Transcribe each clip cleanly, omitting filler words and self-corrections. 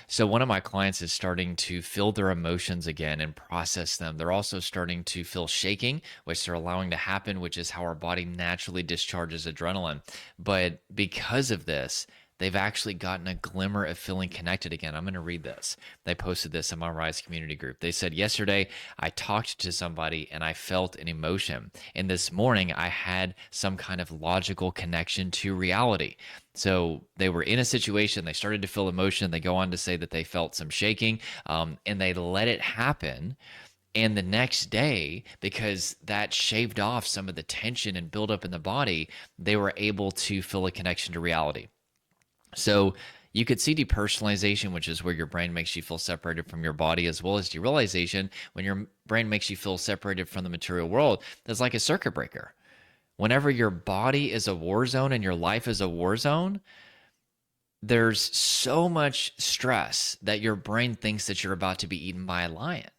So one of my clients is starting to feel their emotions again and process them. They're also starting to feel shaking, which they're allowing to happen, which is how our body naturally discharges adrenaline. But because of this, they've actually gotten a glimmer of feeling connected again. I'm going to read this. They posted this in my Rise community group. They said, yesterday I talked to somebody and I felt an emotion. And this morning I had some kind of logical connection to reality. So they were in a situation, they started to feel emotion. They go on to say that they felt some shaking, and they let it happen. And the next day, because that shaved off some of the tension and buildup in the body, they were able to feel a connection to reality. So you could see depersonalization, which is where your brain makes you feel separated from your body, as well as derealization, when your brain makes you feel separated from the material world. That's like a circuit breaker. Whenever your body is a war zone and your life is a war zone, there's so much stress that your brain thinks that you're about to be eaten by a lion.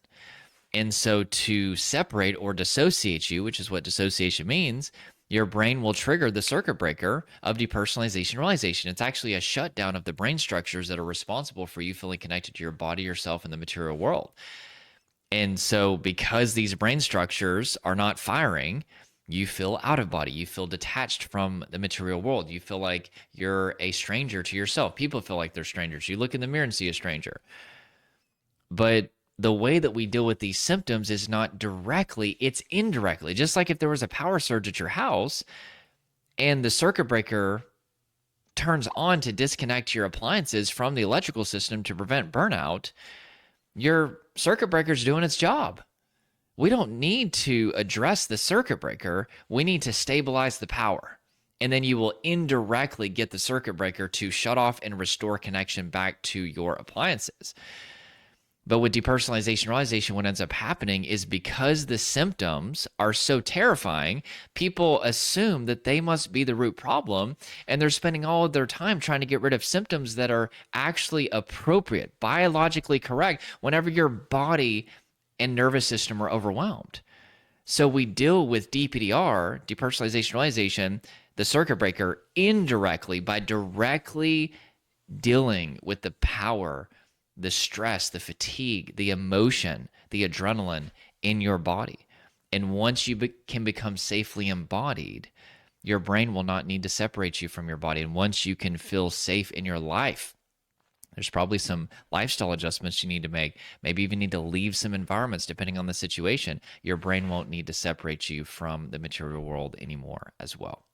And so to separate or dissociate you, which is what dissociation means, your brain will trigger the circuit breaker of depersonalization realization. It's actually a shutdown of the brain structures that are responsible for you feeling connected to your body, yourself, and the material world. And so because these brain structures are not firing, you feel out of body. You feel detached from the material world. You feel like you're a stranger to yourself. People feel like they're strangers. You look in the mirror and see a stranger. But the way that we deal with these symptoms is not directly, it's indirectly. Just like if there was a power surge at your house and the circuit breaker turns on to disconnect your appliances from the electrical system to prevent burnout, your circuit breaker is doing its job. We don't need to address the circuit breaker. We need to stabilize the power. And then you will indirectly get the circuit breaker to shut off and restore connection back to your appliances. But with depersonalization realization, what ends up happening is because the symptoms are so terrifying, people assume that they must be the root problem, and they're spending all of their time trying to get rid of symptoms that are actually appropriate, biologically correct, whenever your body and nervous system are overwhelmed. So we deal with DPDR, depersonalization realization, the circuit breaker, indirectly by directly dealing with the power, the stress, the fatigue, the emotion, the adrenaline in your body. And once you can become safely embodied, your brain will not need to separate you from your body. And once you can feel safe in your life, there's probably some lifestyle adjustments you need to make. Maybe even need to leave some environments depending on the situation. Your brain won't need to separate you from the material world anymore as well.